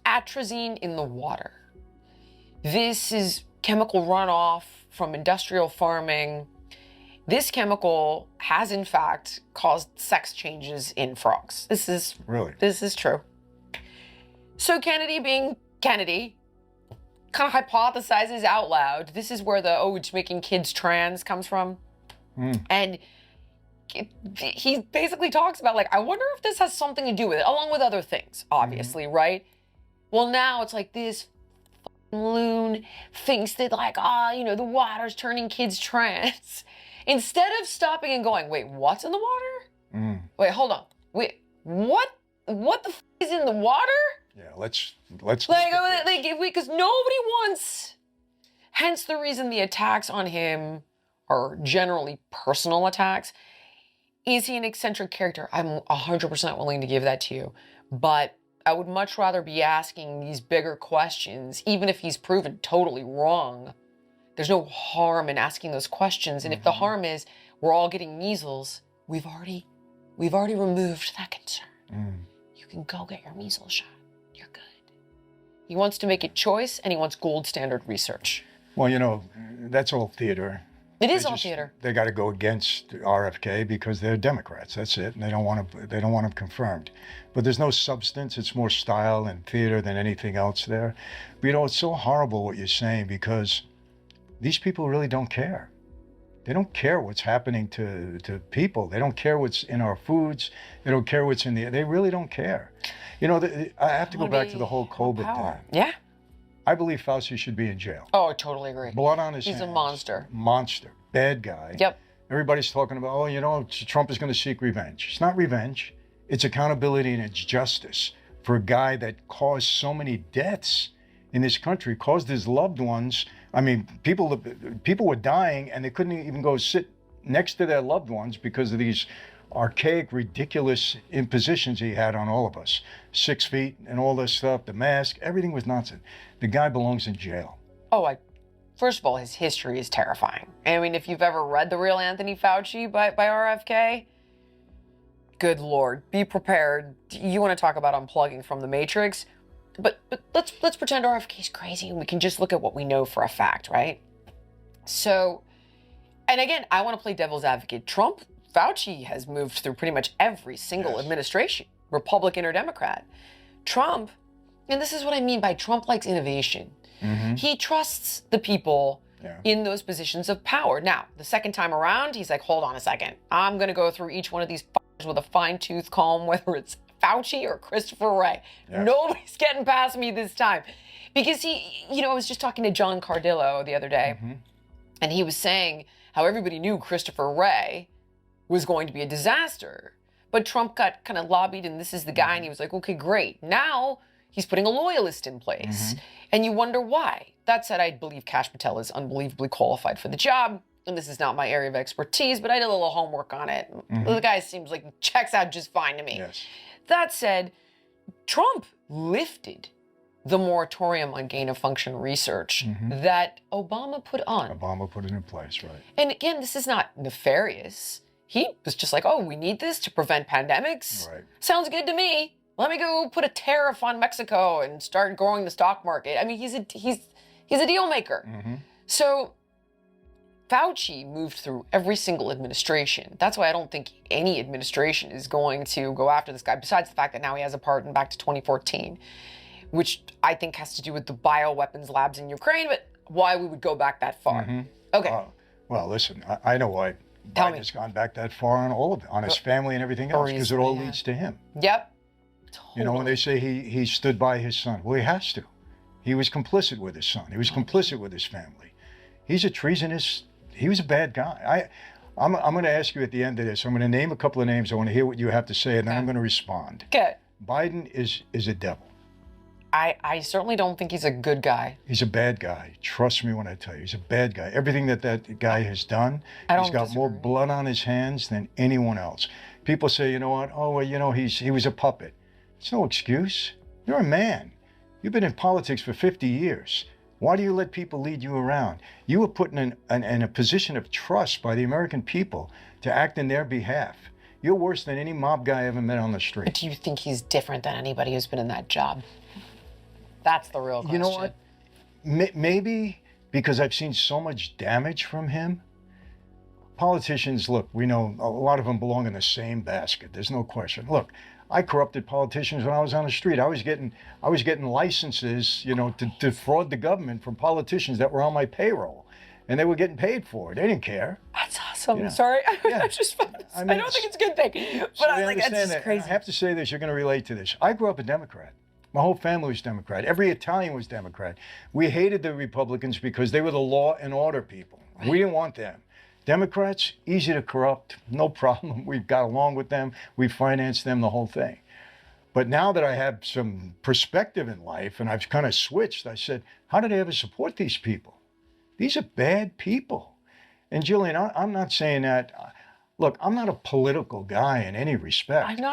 atrazine in the water. This is chemical runoff from industrial farming. This chemical has, in fact, caused sex changes in frogs. This is true. So Kennedy, being Kennedy, kind of hypothesizes out loud. This is where the, it's making kids trans comes from. And he basically talks about, like, I wonder if this has something to do with it, along with other things, obviously, right? Well, now it's like this loon thinks that, like, the water's turning kids trans. Instead of stopping and going, wait, what's in the water? Wait, hold on. Wait, what the is in the water? Yeah, let's because nobody wants. Hence the reason the attacks on him are generally personal attacks. Is he an eccentric character? I'm 100% willing to give that to you, but I would much rather be asking these bigger questions, even if he's proven totally wrong. There's no harm in asking those questions, and if the harm is we're all getting measles, we've already removed that concern. You can go get your measles shot. You're good. He wants to make a choice, and he wants gold standard research. Well, that's all theater. It is all theater. They got to go against RFK because they're Democrats. That's it, and they don't want him confirmed. But there's no substance. It's more style and theater than anything else there. But it's so horrible what you're saying because these people really don't care. They don't care what's happening to people. They don't care what's in our foods. They don't care what's in they really don't care. I have to go back to the whole COVID thing. Yeah. I believe Fauci should be in jail. Oh, I totally agree. Blood on his hands. He's a monster. Monster. Bad guy. Yep. Everybody's talking about, Trump is going to seek revenge. It's not revenge. It's accountability and it's justice for a guy that caused so many deaths in this country, caused his loved ones. I mean, people were dying and they couldn't even go sit next to their loved ones because of these archaic, ridiculous impositions he had on all of us. 6 feet and all this stuff, the mask, everything was nonsense. The guy belongs in jail. First of all, his history is terrifying. I mean, if you've ever read The Real Anthony Fauci by RFK, good Lord, be prepared. You want to talk about unplugging from the Matrix? But let's pretend RFK's crazy and we can just look at what we know for a fact, right? So, and again, I want to play devil's advocate. Fauci has moved through pretty much every single administration, Republican or Democrat. Trump, and this is what I mean by Trump likes innovation. He trusts the people in those positions of power. Now, the second time around, he's like, hold on a second. I'm going to go through each one of these with a fine-tooth comb, whether it's Fauci or Christopher Wray. Yes. Nobody's getting past me this time. Because I was just talking to John Cardillo the other day, and he was saying how everybody knew Christopher Wray was going to be a disaster. But Trump got kind of lobbied, and this is the guy, and he was like, okay, great. Now he's putting a loyalist in place. And you wonder why. That said, I believe Kash Patel is unbelievably qualified for the job. And this is not my area of expertise, but I did a little homework on it. The guy seems like he checks out just fine to me. Yes. That said, Trump lifted the moratorium on gain-of-function research that Obama put on. Obama put it in place, right. And again, this is not nefarious. He was just like, we need this to prevent pandemics. Right. Sounds good to me. Let me go put a tariff on Mexico and start growing the stock market. I mean, he's a deal maker. So Fauci moved through every single administration. That's why I don't think any administration is going to go after this guy, besides the fact that now he has a pardon back to 2014, which I think has to do with the bioweapons labs in Ukraine, but why we would go back that far. Okay. Well, listen, I know why Biden's gone back that far on all of it, on his family and everything else, because it all leads to him. Yep. Totally. When they say he stood by his son, well, he has to. He was complicit with his son. He was complicit with his family. He's a treasonous, he was a bad guy. I'm going to ask you at the end of this, I'm going to name a couple of names. I want to hear what you have to say, and then I'm going to respond. Okay. Biden is a devil. I certainly don't think he's a good guy. He's a bad guy. Trust me when I tell you, he's a bad guy. Everything that guy has done, he's got more blood on his hands than anyone else. People say, you know what? Oh, well, he was a puppet. It's no excuse. You're a man. You've been in politics for 50 years. Why do you let people lead you around? You were put in a position of trust by the American people to act in their behalf. You're worse than any mob guy I ever met on the street. But do you think he's different than anybody who's been in that job? That's the real question. You know what? Maybe because I've seen so much damage from him. Politicians, look, we know a lot of them belong in the same basket. There's no question. Look, I corrupted politicians when I was on the street. I was getting licenses, to defraud the government from politicians that were on my payroll, and they were getting paid for it. They didn't care. That's awesome. Yeah. Sorry, Yeah. I don't think it's a good thing, but So I I was like, that's understand just that. crazy. I have to say this. You're going to relate to this. I grew up a Democrat. My whole family was Democrat. Every Italian was Democrat. We hated the Republicans because they were the law and order people. Right. We didn't want them. Democrats, easy to corrupt, no problem. We've got along with them. We financed them, the whole thing. But now that I have some perspective in life and I've kind of switched, I said, how did I ever support these people? These are bad people. And Jillian, I'm not saying that. Look, I'm not a political guy in any respect. I'm not